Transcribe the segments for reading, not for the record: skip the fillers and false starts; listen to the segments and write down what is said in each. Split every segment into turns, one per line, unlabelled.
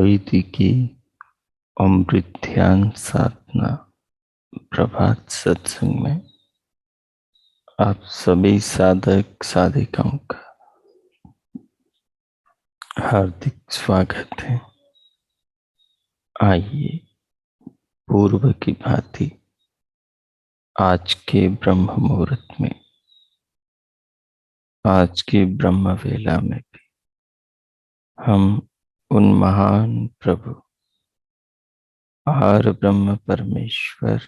मोहिती की अमृत ध्यान साधना प्रभात सत्संग में आप सभी साधक साधिकाओं का हार्दिक स्वागत है। आइए पूर्व की भांति आज के ब्रह्म मुहूर्त में, आज की ब्रह्म वेला में भी हम उन महान प्रभु आर ब्रह्म परमेश्वर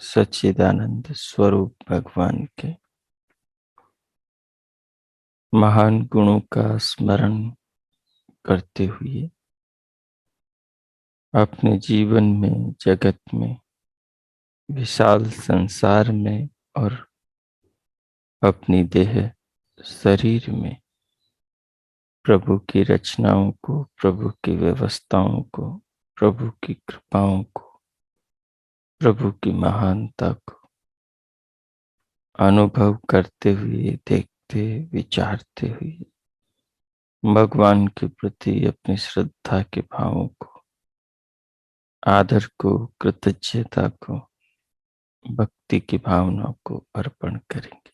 सच्चिदानंद स्वरूप भगवान के महान गुणों का स्मरण करते हुए अपने जीवन में, जगत में, विशाल संसार में और अपनी देह शरीर में प्रभु की रचनाओं को, प्रभु की व्यवस्थाओं को, प्रभु की कृपाओं को, प्रभु की महानता को अनुभव करते हुए, देखते, विचारते हुए भगवान के प्रति अपनी श्रद्धा के भावों को, आदर को, कृतज्ञता को, भक्ति की भावना को अर्पण करेंगे।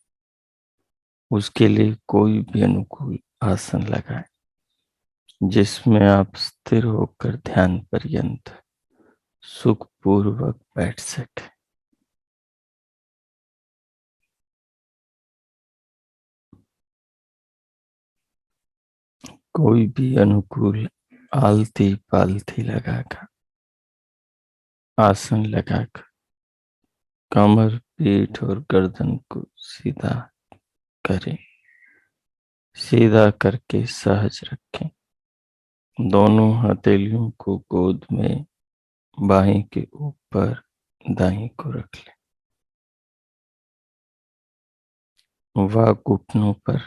उसके लिए कोई भी अनुकूल आसन लगाएं जिसमें आप स्थिर होकर ध्यान पर्यंत सुखपूर्वक बैठ सके। कोई भी अनुकूल आलती पालथी लगाकर, आसन लगाकर कमर, पीठ और गर्दन को सीधा करें। सीधा करके सहज रखें। दोनों हथेलियों को गोद में बाहीं के ऊपर दाईं को रख लें। वह घुटनों पर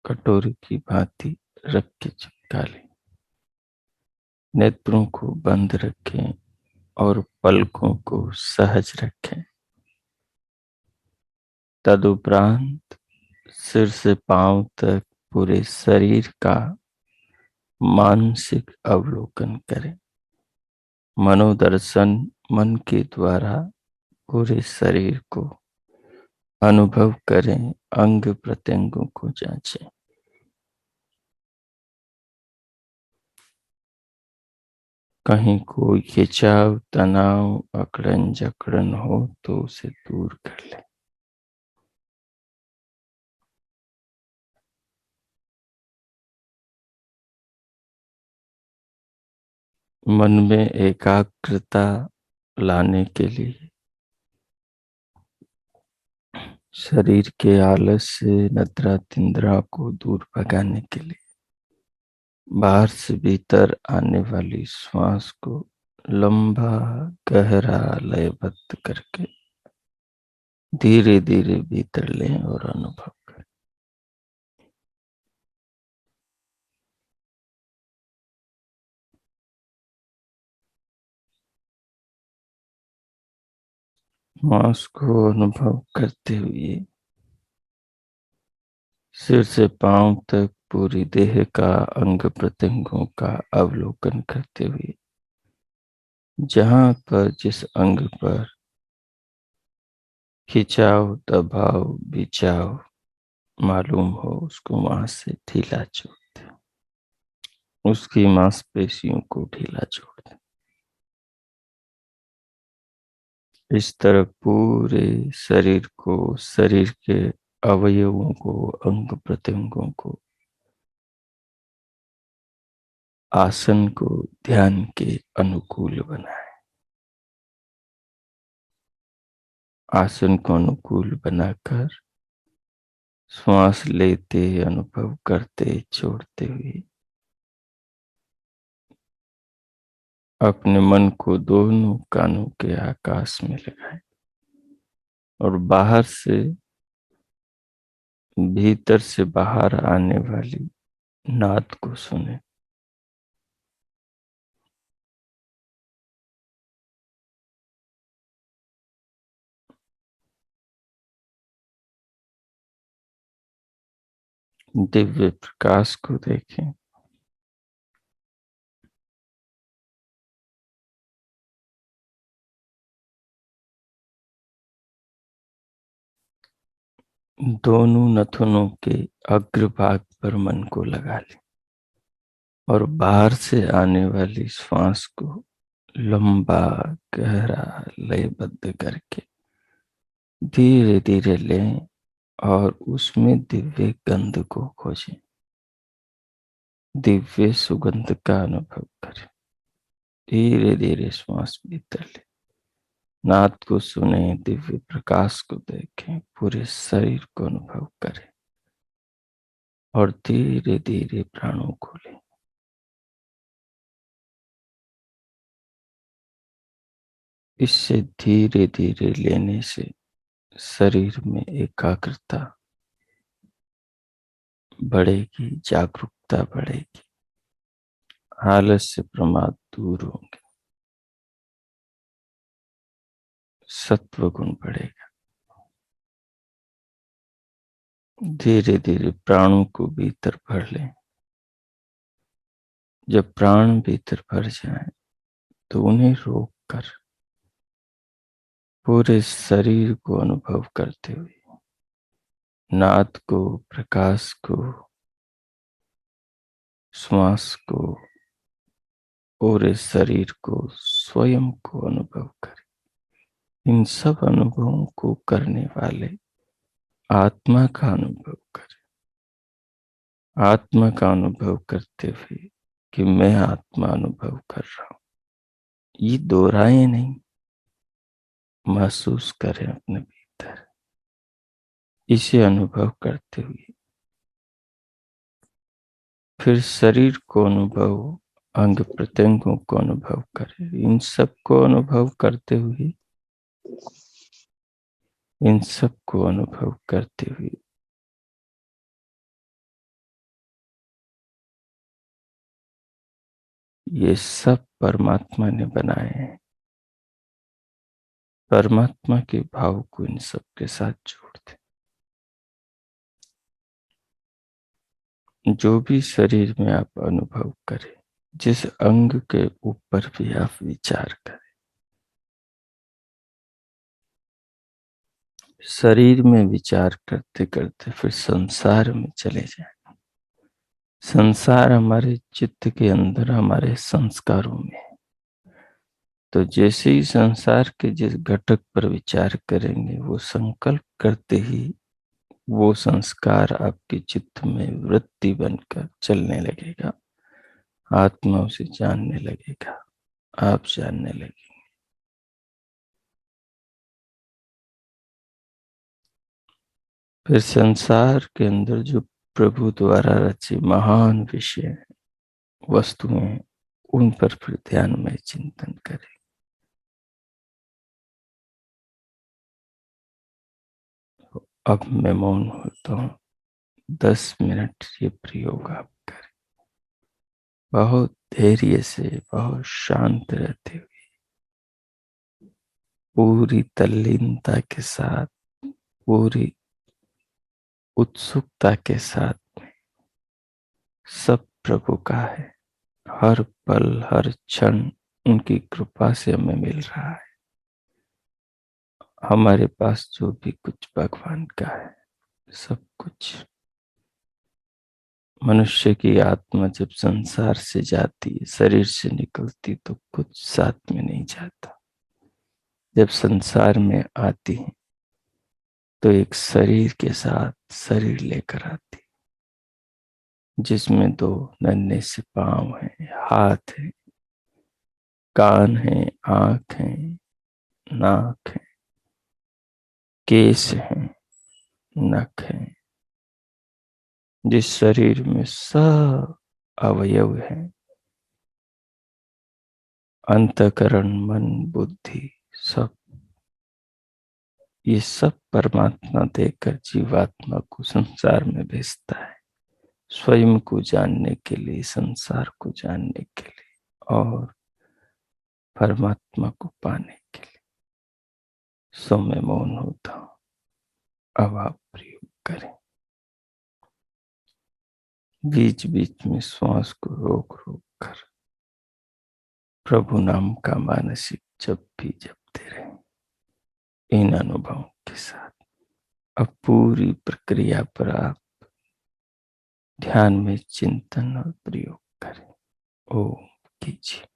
कटोरी की भांति रख के चिपका लें। नेत्रों को बंद रखें और पलकों को सहज रखें। तदुपरांत सिर से पांव तक पूरे शरीर का मानसिक अवलोकन करें। मनोदर्शन मन के द्वारा पूरे शरीर को अनुभव करें। अंग प्रत्यंगों को जांचें। कहीं कोई खिंचाव, तनाव, अकड़न जकड़न हो तो उसे दूर कर लें। मन में एकाग्रता लाने के लिए, शरीर के आलस से निद्रा तिंद्रा को दूर भगाने के लिए, बाहर से भीतर आने वाली श्वास को लंबा गहरा लयबद्ध करके धीरे धीरे भीतर लें और अनुभव करें। श्वास को अनुभव करते हुए सिर से पांव तक पूरी देह का, अंग प्रत्यंगों का अवलोकन करते हुए जहां पर, जिस अंग पर खिंचाव, दबाव, बिछाव मालूम हो उसको वहां से ढीला छोड़ दें। उसकी मांसपेशियों को ढीला छोड़ दें। इस तरह पूरे शरीर को, शरीर के अवयवों को, अंग प्रत्यंगों को, आसन को ध्यान के अनुकूल बनाएं। आसन को अनुकूल बनाकर श्वास लेते, अनुभव करते, छोड़ते हुए अपने मन को दोनों कानों के आकाश में लगाएं और बाहर से भीतर से बाहर आने वाली नाद को सुने। दिव्य प्रकाश को देखें। दोनों नथुनों के अग्रभाग पर मन को लगा ले और बाहर से आने वाली श्वास को लंबा गहरा लयबद्ध करके धीरे धीरे लें और उसमें दिव्य गंध को खोजें। दिव्य सुगंध का अनुभव करें। धीरे धीरे श्वास भीतर ले, नाद को सुने, दिव्य प्रकाश को देखें, पूरे शरीर को अनुभव करें और धीरे धीरे प्राणों को लें। इससे धीरे धीरे लेने से शरीर में एकाग्रता बढ़ेगी, जागरूकता बढ़ेगी, आलस्य प्रमाद दूर होंगे, सत्व गुण बढ़ेगा। धीरे धीरे प्राणों को भीतर भर लें। जब प्राण भीतर भर जाएं तो उन्हें रोक कर पूरे शरीर को अनुभव करते हुए नाद को, प्रकाश को, श्वास को, पूरे शरीर को, स्वयं को अनुभव करें। इन सब अनुभवों को करने वाले आत्मा का अनुभव करें। आत्मा का अनुभव करते हुए कि मैं आत्मा अनुभव कर रहा हूं, ये दोहराए नहीं, महसूस करें अपने भीतर। इसे अनुभव करते हुए फिर शरीर को अनुभव, अंग प्रत्यंगों को अनुभव करें। इन सब को अनुभव करते हुए, इन सब को अनुभव करते हुए ये सब परमात्मा ने बनाए हैं। परमात्मा के भाव को इन सब के साथ जोड़ दें। जो भी शरीर में आप अनुभव करें, जिस अंग के ऊपर भी आप विचार करें, शरीर में विचार करते करते फिर संसार में चले जाएं। संसार हमारे चित्त के अंदर, हमारे संस्कारों में है। तो जैसे ही संसार के जिस घटक पर विचार करेंगे, वो संकल्प करते ही वो संस्कार आपके चित्त में वृत्ति बनकर चलने लगेगा। आत्मा उसे जानने लगेगा, आप जानने लगेंगे। फिर संसार के अंदर जो प्रभु द्वारा रचे महान विषय, वस्तुएं, उन पर फिर ध्यान में चिंतन करें। अब मैं मौन होता हूँ। 10 मिनट ये प्रयोग आप करें, बहुत धैर्य से, बहुत शांत रहते हुए, पूरी तल्लीनता के साथ, पूरी उत्सुकता के साथ में। सब प्रभु का है। हर पल, हर क्षण उनकी कृपा से हमें मिल रहा है। हमारे पास जो भी कुछ भगवान का है, सब कुछ। मनुष्य की आत्मा जब संसार से जाती है, शरीर से निकलती, तो कुछ साथ में नहीं जाता। जब संसार में आती है तो एक शरीर के साथ शरीर लेकर आती, जिसमें 2 नन्हे से पांव हैं, हाथ है, कान है, आंख है, नाक है, केस हैं, नख हैं। जिस शरीर में सब अवयव हैं, अंतकरण, मन, बुद्धि, सब, ये सब परमात्मा देकर जीवात्मा को संसार में भेजता है, स्वयं को जानने के लिए, संसार को जानने के लिए और परमात्मा को पाने के लिए। सो मैं मौन होता हूँ। अब आप प्रयोग करें। बीच बीच में श्वास को रोक रोक कर प्रभु नाम का मानसिक जप भी जपते रहें, इन अनुभवों के साथ। अब पूरी प्रक्रिया पर आप ध्यान में चिंतन और प्रयोग करें। ओम कीजिए।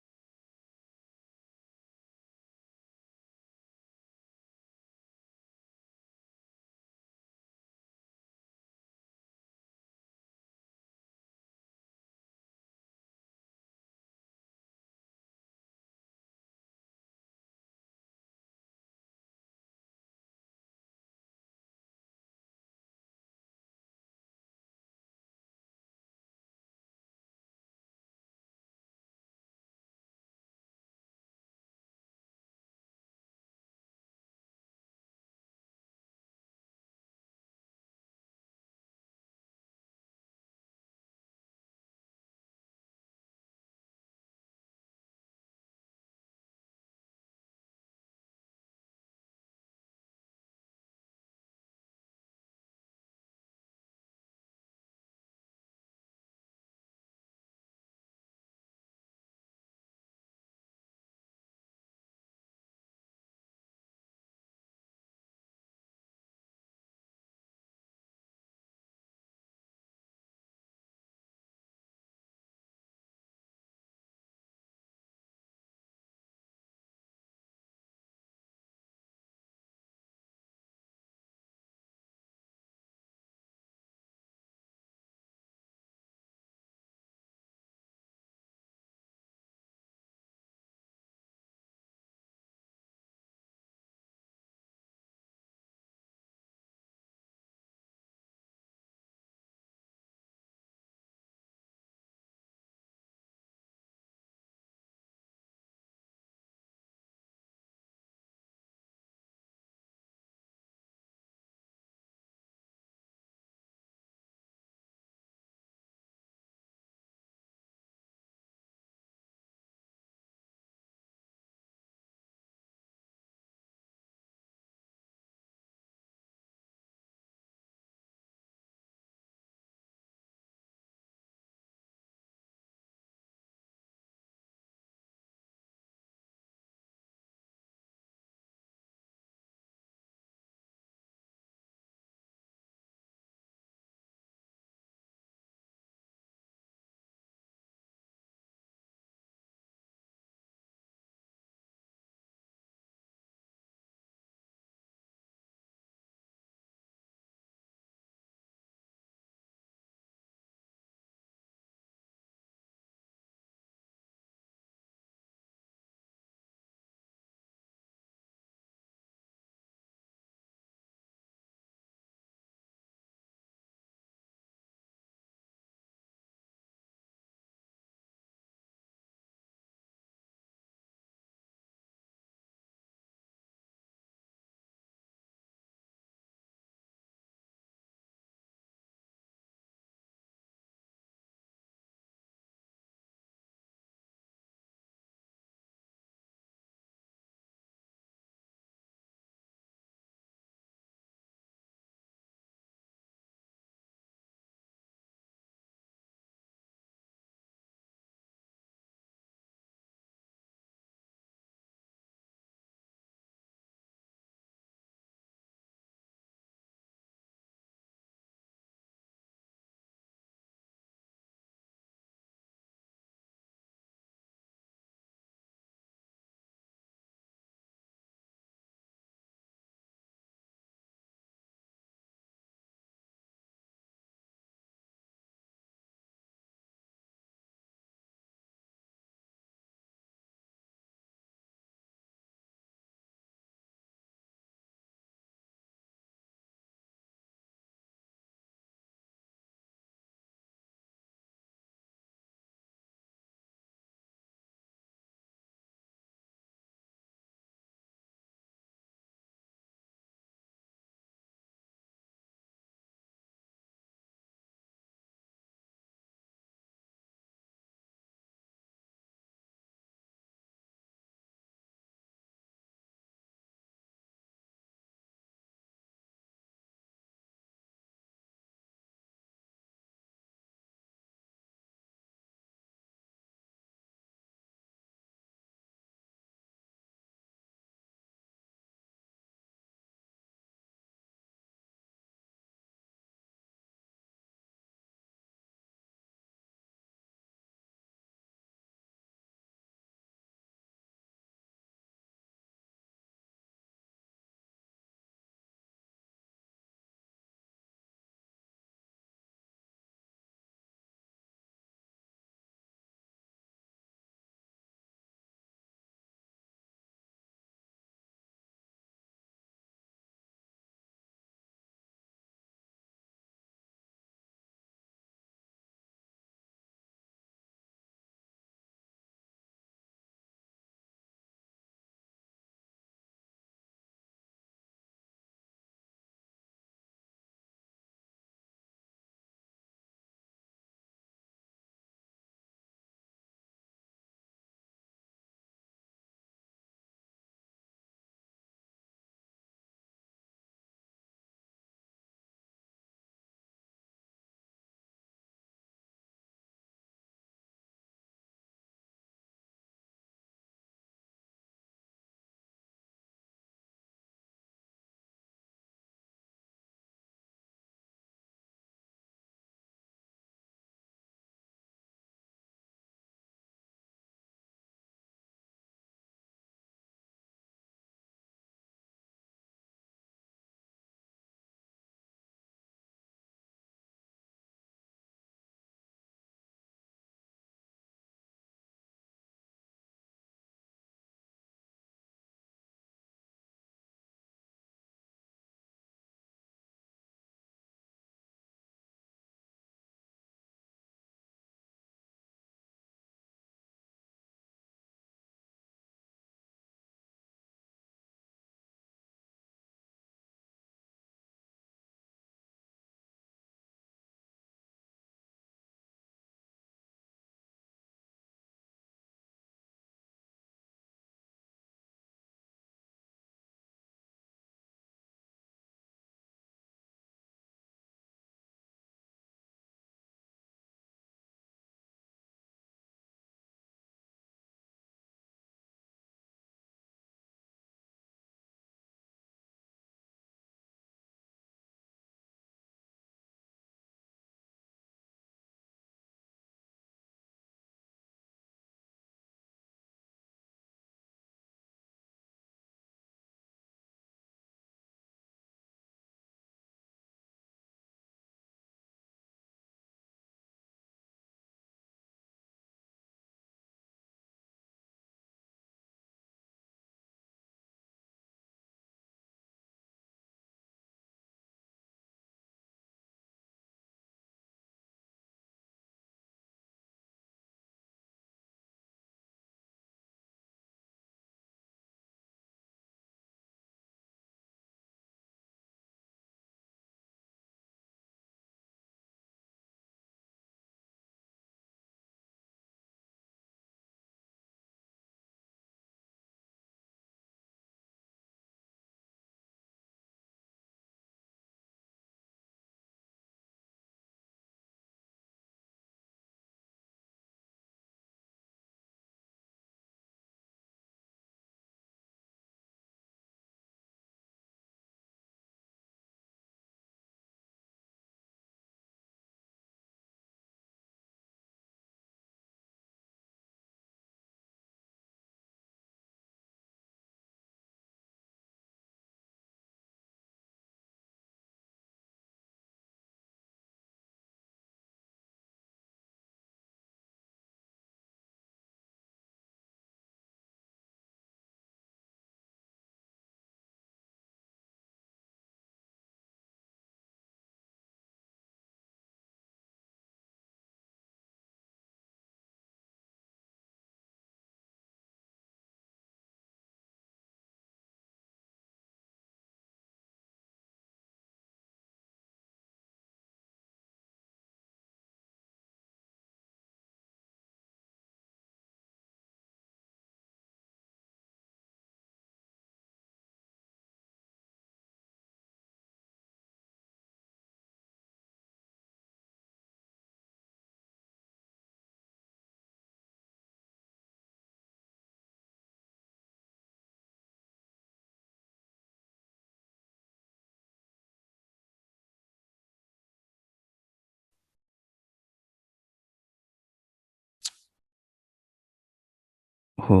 हो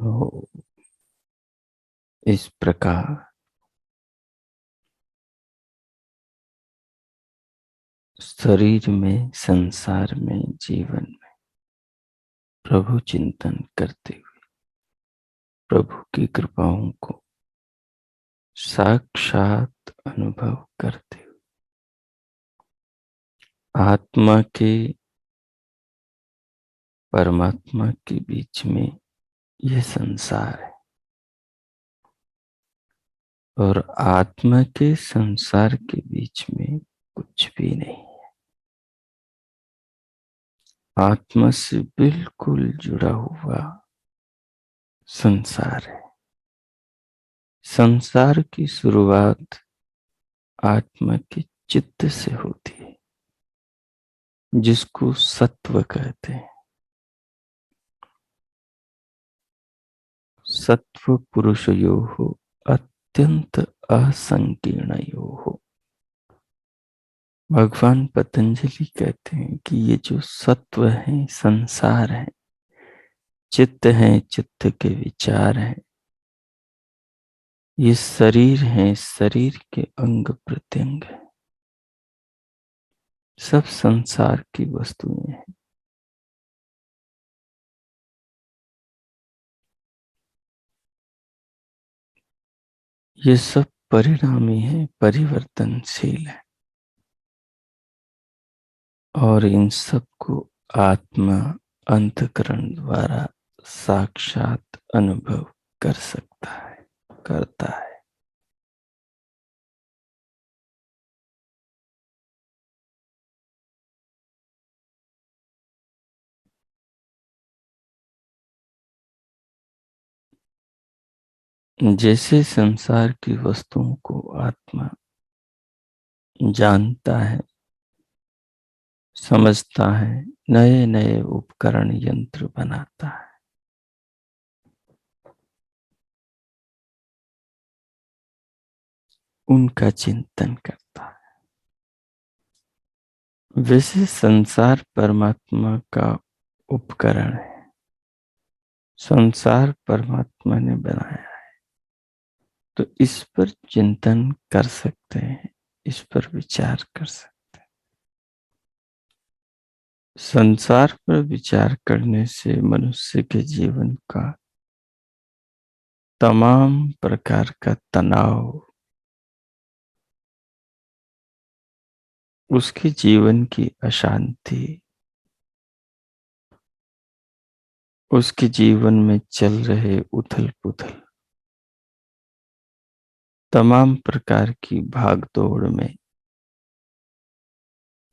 हो। इस प्रकार शरीर में, संसार में, जीवन में प्रभु चिंतन करते हुए प्रभु की कृपाओं को साक्षात अनुभव करते हुए आत्मा के परमात्मा के बीच में यह संसार है और आत्मा के संसार के बीच में कुछ भी नहीं। आत्मा से बिल्कुल जुड़ा हुआ संसार है। संसार की शुरुआत आत्मा के चित्त से होती है, जिसको सत्व कहते हैं। सत्व पुरुषयोः अत्यंत असंकीर्णयोः। भगवान पतंजलि कहते हैं कि ये जो सत्व है, संसार है, चित्त है, चित्त के विचार हैं, ये शरीर है, शरीर के अंग प्रत्यंग है, सब संसार की वस्तुएं हैं। ये सब परिणामी है, परिवर्तनशील है और इन सब को आत्मा अंतःकरण द्वारा साक्षात अनुभव कर सकता है, करता है। जैसे संसार की वस्तुओं को आत्मा जानता है, समझता है, नए नए उपकरण यंत्र बनाता है, उनका चिंतन करता है। वैसे संसार परमात्मा का उपकरण है, संसार परमात्मा ने बनाया है, तो इस पर चिंतन कर सकते हैं, इस पर विचार कर सकते हैं। संसार पर विचार करने से मनुष्य के जीवन का तमाम प्रकार का तनाव, उसके जीवन की अशांति, उसके जीवन में चल रहे उथल पुथल, तमाम प्रकार की भागदौड़ में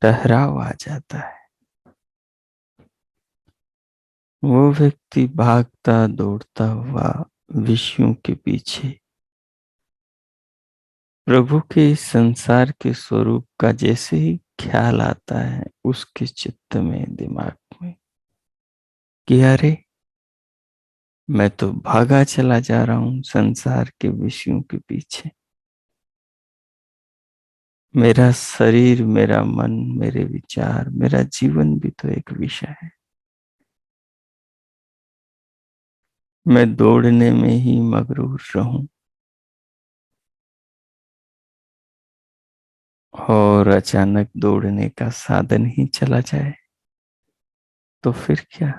ठहराव आ जाता है। वो व्यक्ति भागता दौड़ता हुआ विषयों के पीछे प्रभु के इस संसार के स्वरूप का जैसे ही ख्याल आता है उसके चित्त में, दिमाग में, कि अरे मैं तो भागा चला जा रहा हूं संसार के विषयों के पीछे। मेरा शरीर, मेरा मन, मेरे विचार, मेरा जीवन भी तो एक विषय है। मैं दौड़ने में ही मगरूर रहूं और अचानक दौड़ने का साधन ही चला जाए तो फिर क्या?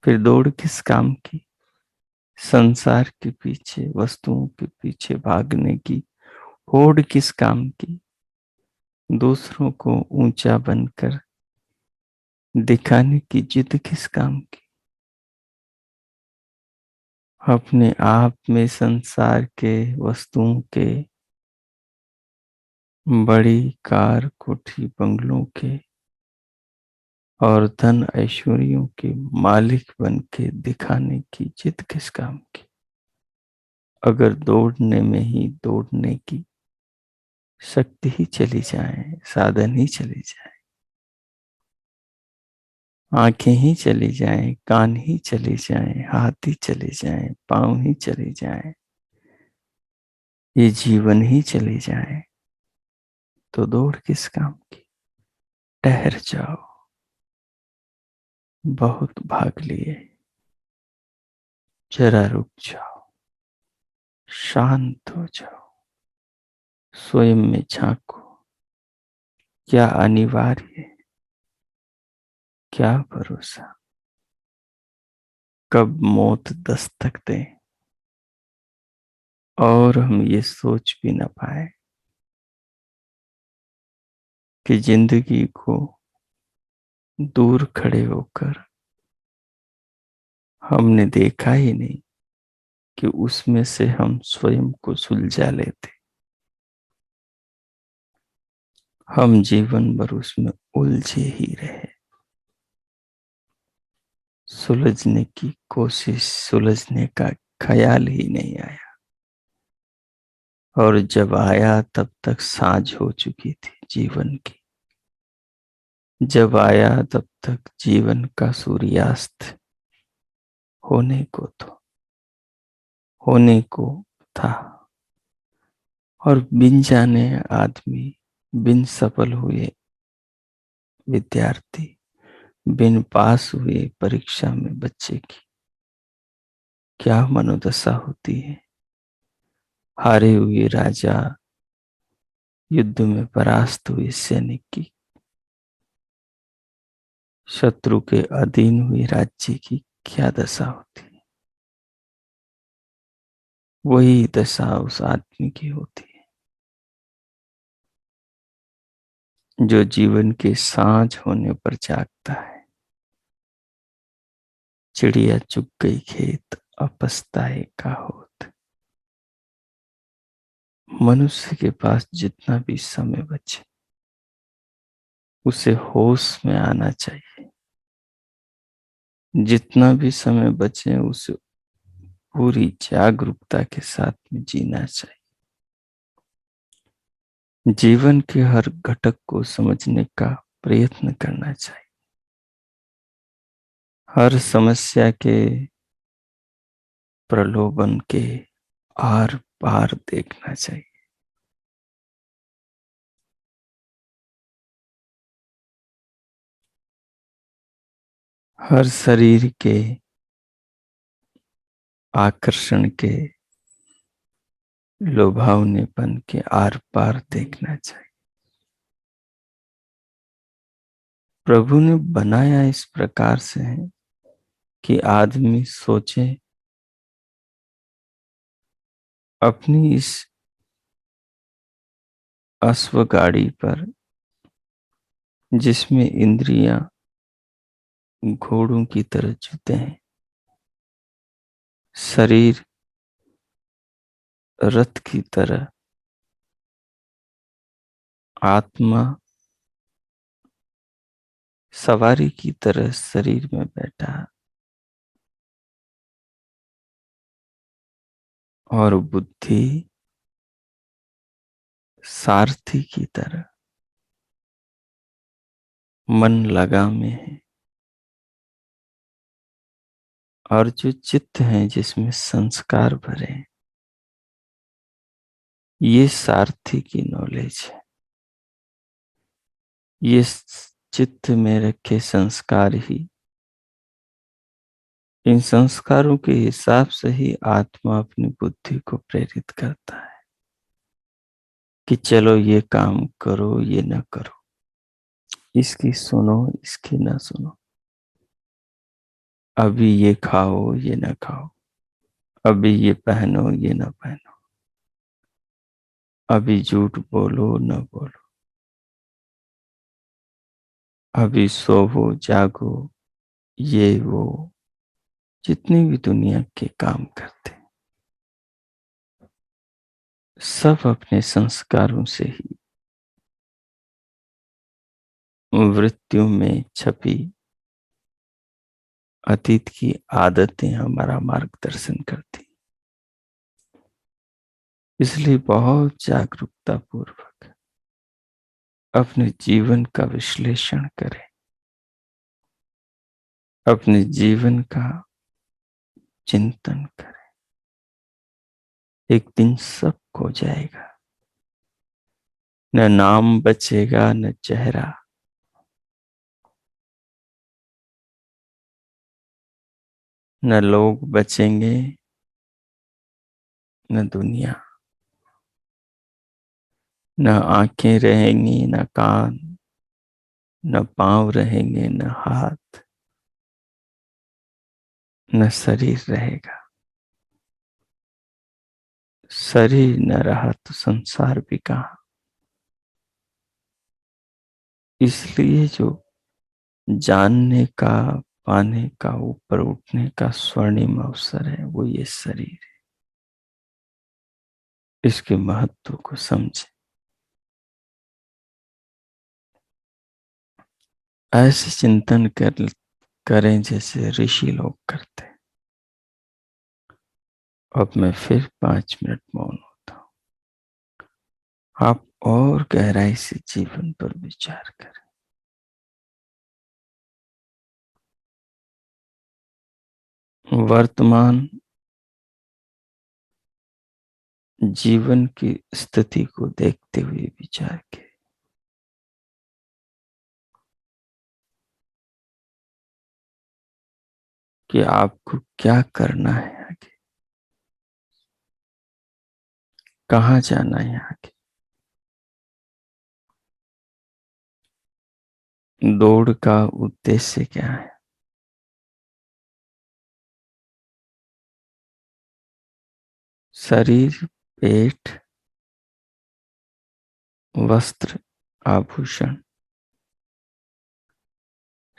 फिर दौड़ किस काम की? संसार के पीछे, वस्तुओं के पीछे भागने की होड़ किस काम की? दूसरों को ऊंचा बनकर दिखाने की जिद किस काम की? अपने आप में संसार के, वस्तुओं के, बड़ी कार, कोठी, बंगलों के और धन ऐश्वर्यों के मालिक बन के दिखाने की जिद किस काम की? अगर दौड़ने में ही दौड़ने की शक्ति ही चली जाए, साधन ही चली जाए, आंखें ही चली जाएं, कान ही चले जाएं, हाथ ही चले जाएं, पांव ही चले जाएं, ये जीवन ही चले जाए, तो दौड़ किस काम की? ठहर जाओ, बहुत भाग लिए, जरा रुक जाओ, शांत हो जाओ, स्वयं में झांको। क्या अनिवार्य है, क्या भरोसा, कब मौत दस्तक दे और हम ये सोच भी न पाए कि जिंदगी को दूर खड़े होकर हमने देखा ही नहीं कि उसमें से हम स्वयं को सुलझा लेते। हम जीवन भर उसमें उलझे ही रहे, सुलझने की कोशिश, सुलझने का ख्याल ही नहीं आया। और जब आया तब तक साँझ हो चुकी थी जीवन की। जब आया तब तक जीवन का सूर्यास्त होने को था। और बिन जाने आदमी, बिन सफल हुए विद्यार्थी, बिन पास हुए परीक्षा में बच्चे की क्या मनोदशा होती है। हारे हुए राजा, युद्ध में परास्त हुए सैनिक की, शत्रु के अधीन हुए राज्य की क्या दशा होती है। वही दशा उस आदमी की होती है जो जीवन के सांझ होने पर जागता है। चिड़िया चुग गई खेत, अपस्ताए का होत। मनुष्य के पास जितना भी समय बचे उसे होश में आना चाहिए। जितना भी समय बचे उसे पूरी जागरूकता के साथ में जीना चाहिए। जीवन के हर घटक को समझने का प्रयत्न करना चाहिए। हर समस्या के प्रलोभन के आर पार देखना चाहिए। हर शरीर के आकर्षण के, लुभावनेपन के आर पार देखना चाहिए। प्रभु ने बनाया इस प्रकार से है कि आदमी सोचे अपनी इस अश्व गाड़ी पर, जिसमें इंद्रियां घोड़ों की तरह जुते हैं, शरीर रथ की तरह, आत्मा सवारी की तरह शरीर में बैठा और बुद्धि सारथी की तरह मन लगा में है। और जो चित्त है जिसमें संस्कार भरे हैं, ये सारथी की नॉलेज है। ये चित्त में रखे संस्कार ही, इन संस्कारों के हिसाब से ही आत्मा अपनी बुद्धि को प्रेरित करता है कि चलो ये काम करो, ये ना करो, इसकी सुनो, इसकी ना सुनो, अभी ये खाओ, ये ना खाओ, अभी ये पहनो, ये ना पहनो, अभी झूठ बोलो ना बोलो, अभी सोवो जागो, ये वो, जितनी भी दुनिया के काम करते सब अपने संस्कारों से ही मृत्यु में छपी अतीत की आदतें हमारा मार्गदर्शन करती। इसलिए बहुत जागरूकता पूर्वक अपने जीवन का विश्लेषण करें, अपने जीवन का चिंतन करें। एक दिन सब खो जाएगा, न नाम बचेगा न चेहरा। न लोग बचेंगे न दुनिया, न आंखें रहेंगी न कान, न पाँव रहेंगे न हाथ, न शरीर रहेगा। शरीर न रहा तो संसार भी कहाँ। इसलिए जो जानने का, पाने का, ऊपर उठने का स्वर्णिम अवसर है वो ये शरीर है। इसके महत्व को समझे। ऐसे चिंतन करें जैसे ऋषि लोग करते हैं। अब मैं फिर 5 मिनट मौन होता हूं। आप और गहराई से जीवन पर विचार करें। वर्तमान जीवन की स्थिति को देखते हुए विचार करें कि आपको क्या करना है आगे, कहाँ जाना है आगे। दौड़ का उद्देश्य क्या है। शरीर, पेट, वस्त्र, आभूषण,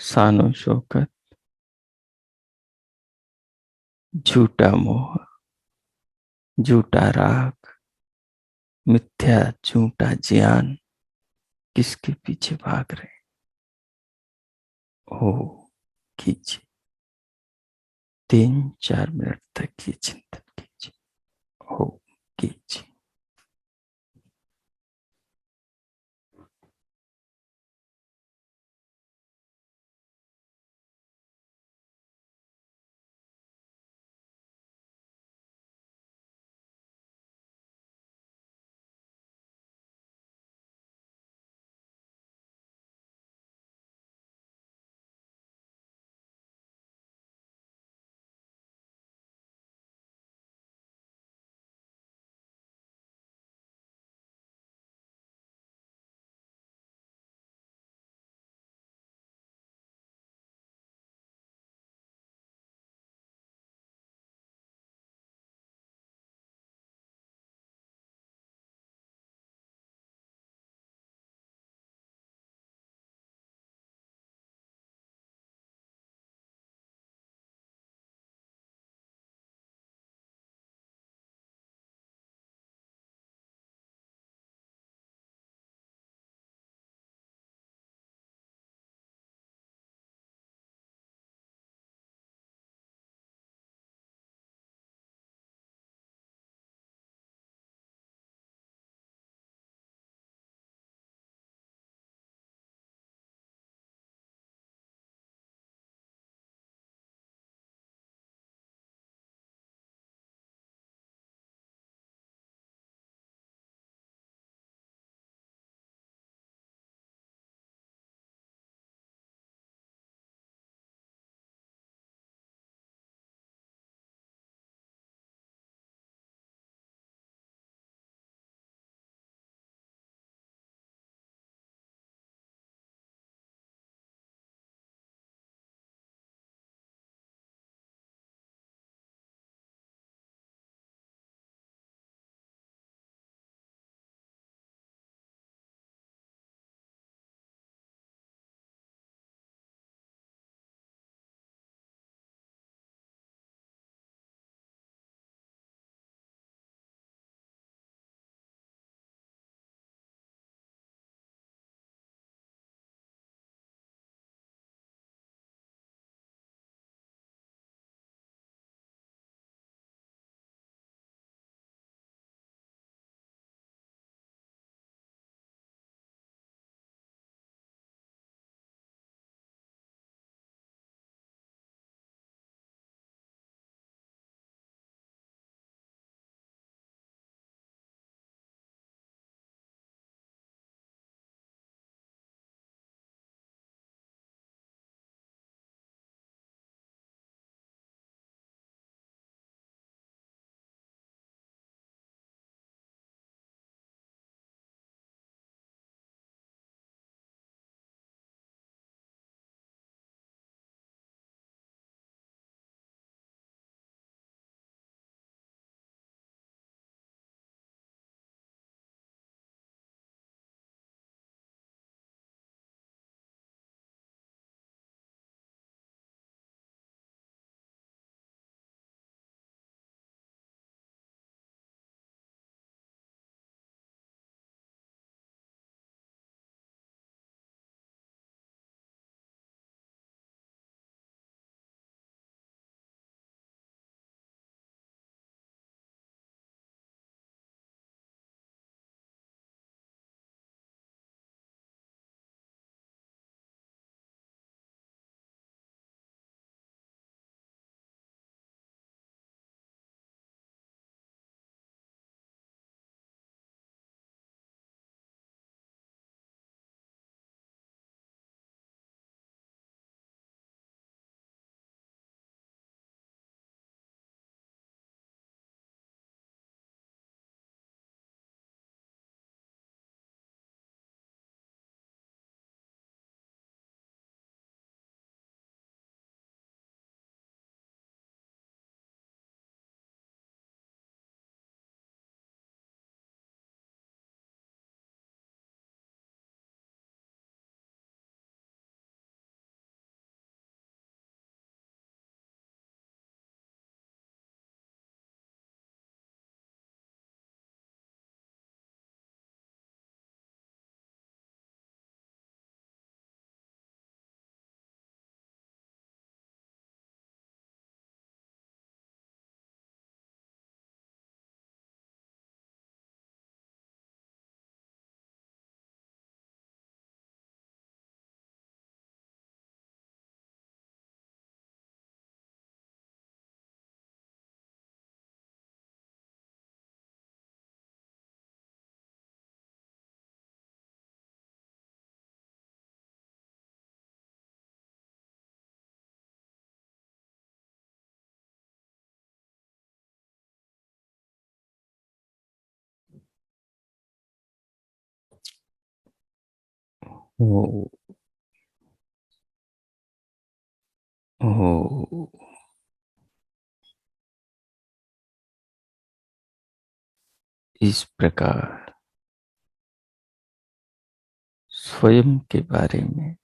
शानो शौकत, झूठा मोह, झूठा राग, मिथ्या झूठा ज्ञान, किसके पीछे भाग रहे हो। कीजिए 3-4 मिनट तक ये चिंतन कीजिए। हो कीजिए। हो हो। इस प्रकार स्वयं के बारे में,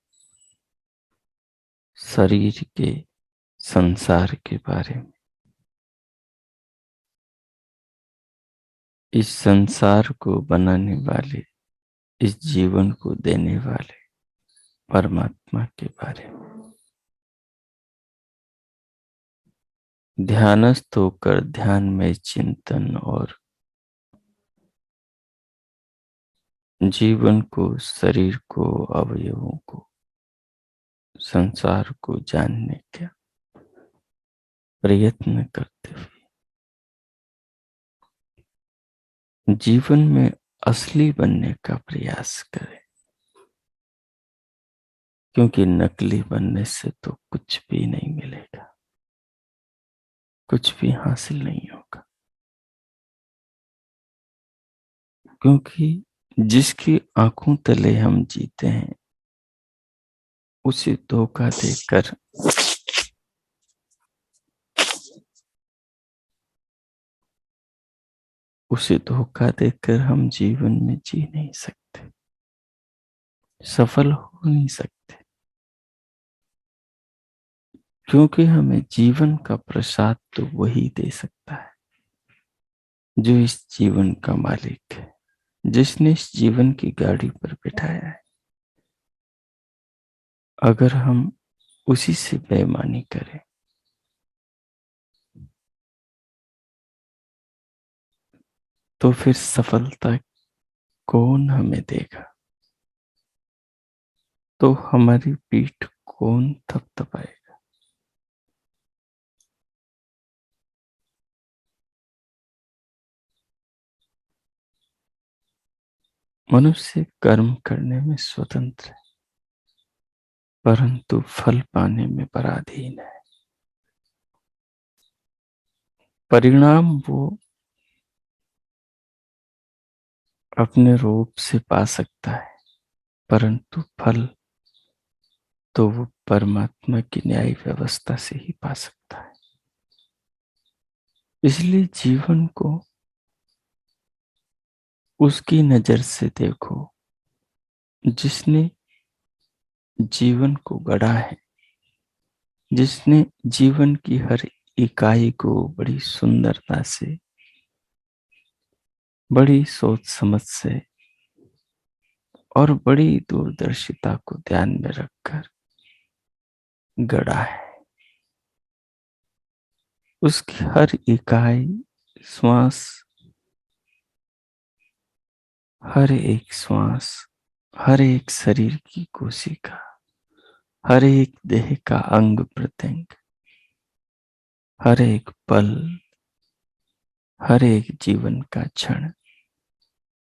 शरीर के, संसार के बारे में, इस संसार को बनाने वाले, इस जीवन को देने वाले परमात्मा के बारे में ध्यानस्थ होकर ध्यान में चिंतन और जीवन को, शरीर को, अवयवों को, संसार को जानने का प्रयत्न करते हुए जीवन में असली बनने का प्रयास करें। क्योंकि नकली बनने से तो कुछ भी नहीं मिलेगा, कुछ भी हासिल नहीं होगा। क्योंकि जिसकी आंखों तले हम जीते हैं, उसे धोखा देकर हम जीवन में जी नहीं सकते, सफल हो नहीं सकते। क्योंकि हमें जीवन का प्रसाद तो वही दे सकता है जो इस जीवन का मालिक है, जिसने इस जीवन की गाड़ी पर बिठाया है। अगर हम उसी से बेईमानी करें तो फिर सफलता कौन हमें देगा? तो हमारी पीठ कौन थपथपाएगा? मनुष्य कर्म करने में स्वतंत्र है, परंतु फल पाने में पराधीन है। परिणाम वो अपने रूप से पा सकता है, परंतु फल तो वो परमात्मा की न्याय व्यवस्था से ही पा सकता है। इसलिए जीवन को उसकी नजर से देखो जिसने जीवन को गढ़ा है, जिसने जीवन की हर इकाई को बड़ी सुंदरता से, बड़ी सोच समझ से और बड़ी दूरदर्शिता को ध्यान में रखकर गढ़ा है। उसकी हर इकाई, श्वास, हर एक श्वास, हर एक शरीर की कोशिका, हर एक देह का अंग प्रत्यंग, हर एक पल, हर एक जीवन का क्षण,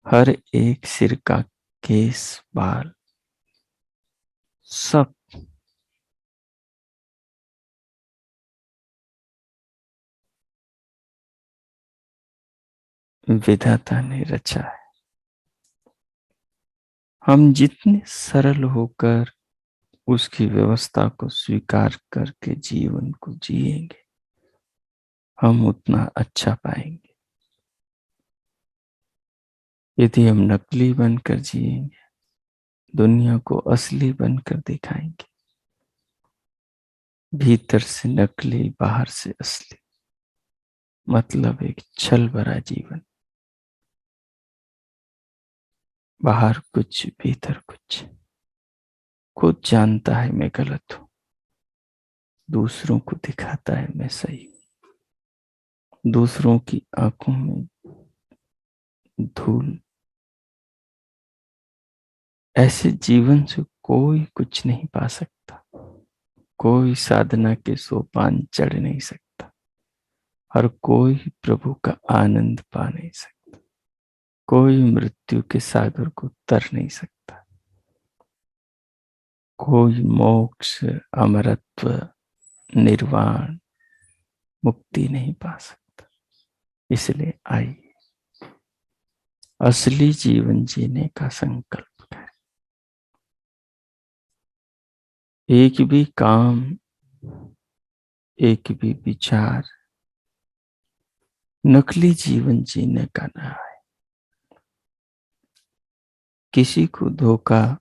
हर एक सिर का केस, बाल, सब विधाता ने रचा है। हम जितने सरल होकर उसकी व्यवस्था को स्वीकार करके जीवन को जिएंगे, हम उतना अच्छा पाएंगे। यदि हम नकली बनकर जिएंगे, दुनिया को असली बनकर दिखाएंगे, भीतर से नकली, बाहर से असली, मतलब एक छल भरा जीवन, बाहर कुछ भीतर कुछ। खुद जानता है मैं गलत हूं, दूसरों को दिखाता है मैं सही हूं। दूसरों की आंखों में धूल। ऐसे जीवन से कोई कुछ नहीं पा सकता, कोई साधना के सोपान चढ़ नहीं सकता, और कोई प्रभु का आनंद पा नहीं सकता, कोई मृत्यु के सागर को तर नहीं सकता, कोई मोक्ष, अमरत्व, निर्वाण, मुक्ति नहीं पा सकता। इसलिए आइए असली जीवन जीने का संकल्प करें। एक भी काम, एक भी विचार नकली जीवन जीने का ना है। किसी को धोखा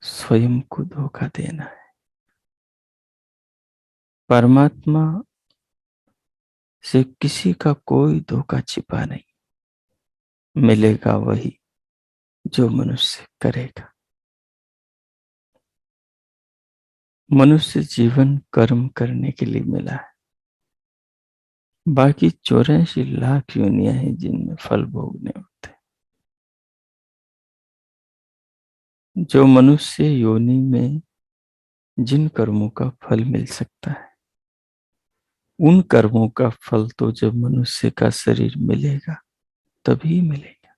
स्वयं को धोखा देना है। परमात्मा से किसी का कोई धोखा छिपा नहीं। मिलेगा वही जो मनुष्य करेगा। मनुष्य जीवन कर्म करने के लिए मिला है। बाकी 84 लाख योनियां हैं जिनमें फल भोगने होते हैं। जो मनुष्य योनि में जिन कर्मों का फल मिल सकता है, उन कर्मों का फल तो जब मनुष्य का शरीर मिलेगा तभी मिलेगा।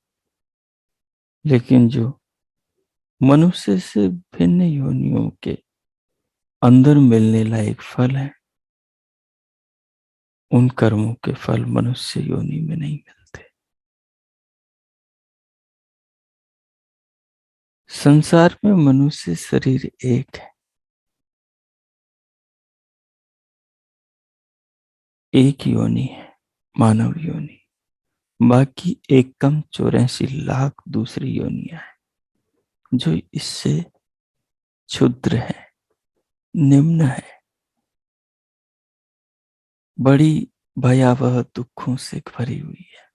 लेकिन जो मनुष्य से भिन्न योनियों के अंदर मिलने लायक फल है, उन कर्मों के फल मनुष्य योनि में नहीं मिलते। संसार में मनुष्य शरीर एक है, एक योनि है, मानव योनि। बाकी 1,84 लाख दूसरी योनियां हैं जो इससे क्षुद्र है, निम्न है, बड़ी भयावह दुखों से भरी हुई है।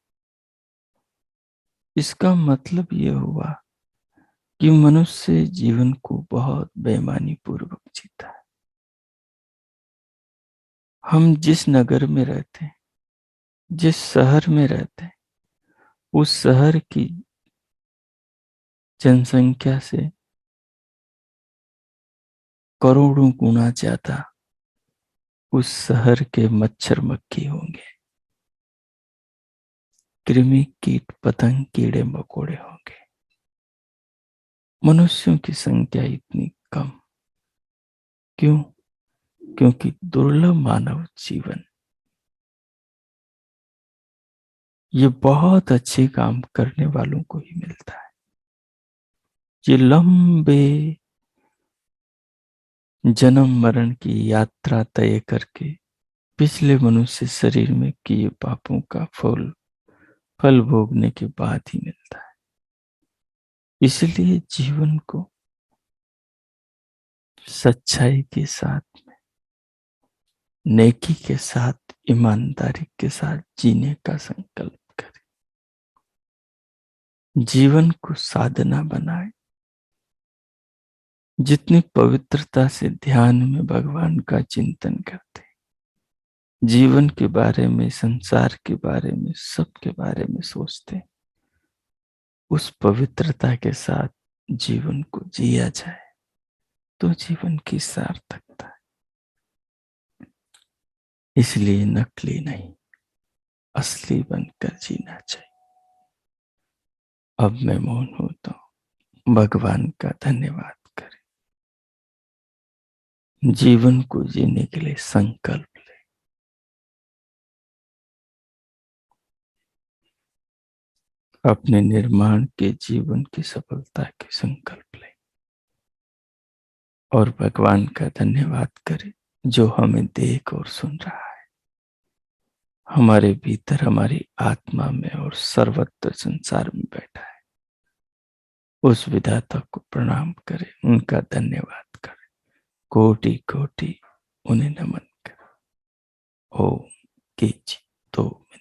इसका मतलब यह हुआ कि मनुष्य जीवन को बहुत बेईमानी पूर्वक जीता है। हम जिस नगर में रहते हैं, जिस शहर में रहते हैं, उस शहर की जनसंख्या से करोड़ों गुना ज्यादा उस शहर के मच्छर मक्खी होंगे, कृमि कीट पतंग कीड़े मकोड़े होंगे। मनुष्यों की संख्या इतनी कम क्यों? क्योंकि दुर्लभ मानव जीवन ये बहुत अच्छे काम करने वालों को ही मिलता है। ये लंबे जन्म मरण की यात्रा तय करके पिछले मनुष्य शरीर में किए पापों का फल भोगने के बाद ही मिलता है। इसलिए जीवन को सच्चाई के साथ, नेकी के साथ, ईमानदारी के साथ जीने का संकल्प करें। जीवन को साधना बनाए। जितनी पवित्रता से ध्यान में भगवान का चिंतन करते, जीवन के बारे में, संसार के बारे में, सबके बारे में सोचते, उस पवित्रता के साथ जीवन को जिया जाए तो जीवन की सार्थकता है। इसलिए नकली नहीं, असली बनकर जीना चाहिए। अब मैं मौन हूं तो भगवान का धन्यवाद करें। जीवन को जीने के लिए संकल्प ले। अपने निर्माण के जीवन की सफलता के संकल्प ले और भगवान का धन्यवाद करें जो हमें देख और सुन रहा है। हमारे भीतर, हमारी आत्मा में और सर्वत्र संसार में बैठा है। उस विधाता को प्रणाम करें, उनका धन्यवाद करें, कोटि कोटि उन्हें नमन करें। ओम कीजिए 2 मिनट।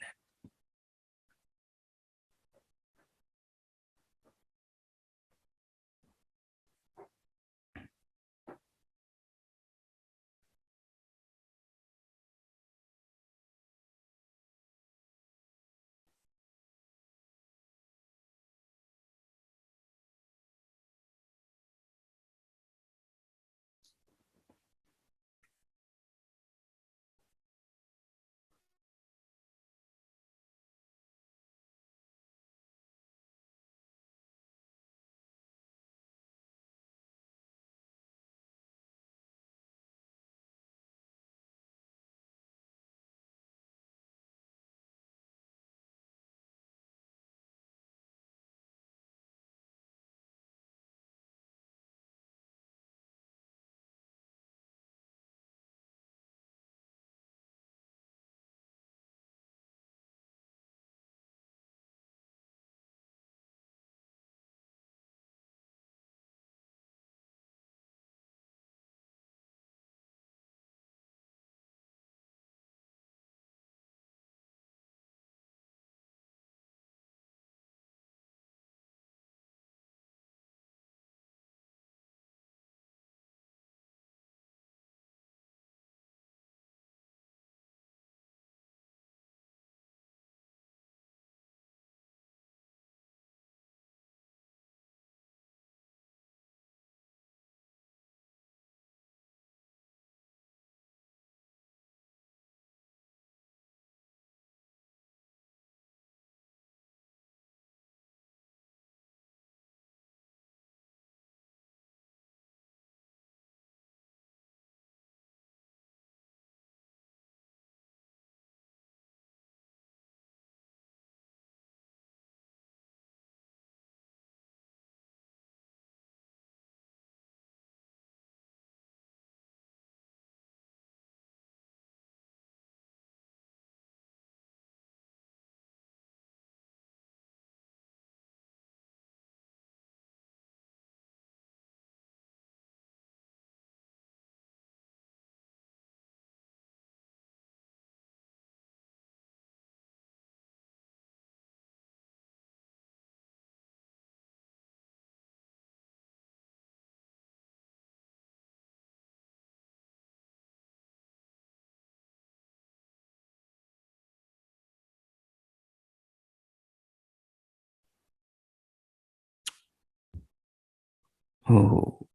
हो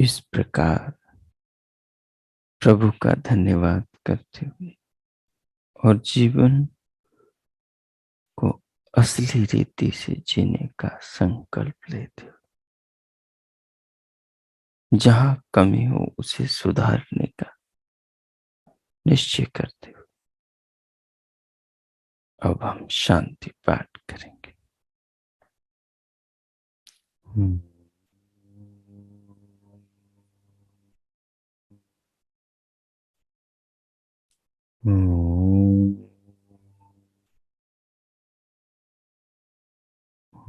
इस प्रकार प्रभु का धन्यवाद करते हुए और जीवन को असली रीति से जीने का संकल्प लेते हुए, जहां कमी हो उसे सुधारने का निश्चय करते हुए अब हम शांति पाठ करेंगे। हम्म। ओम।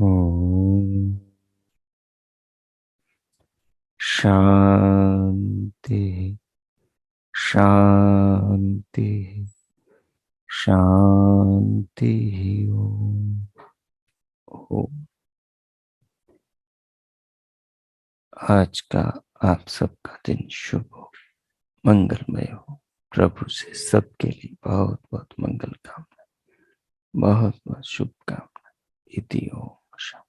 ओम। शांति शांति शांति। ओम। ओम। आज का आप सबका दिन शुभ हो, मंगलमय हो। प्रभु से सबके लिए बहुत बहुत मंगल कामना, बहुत बहुत शुभकामना। इति ओम शांति।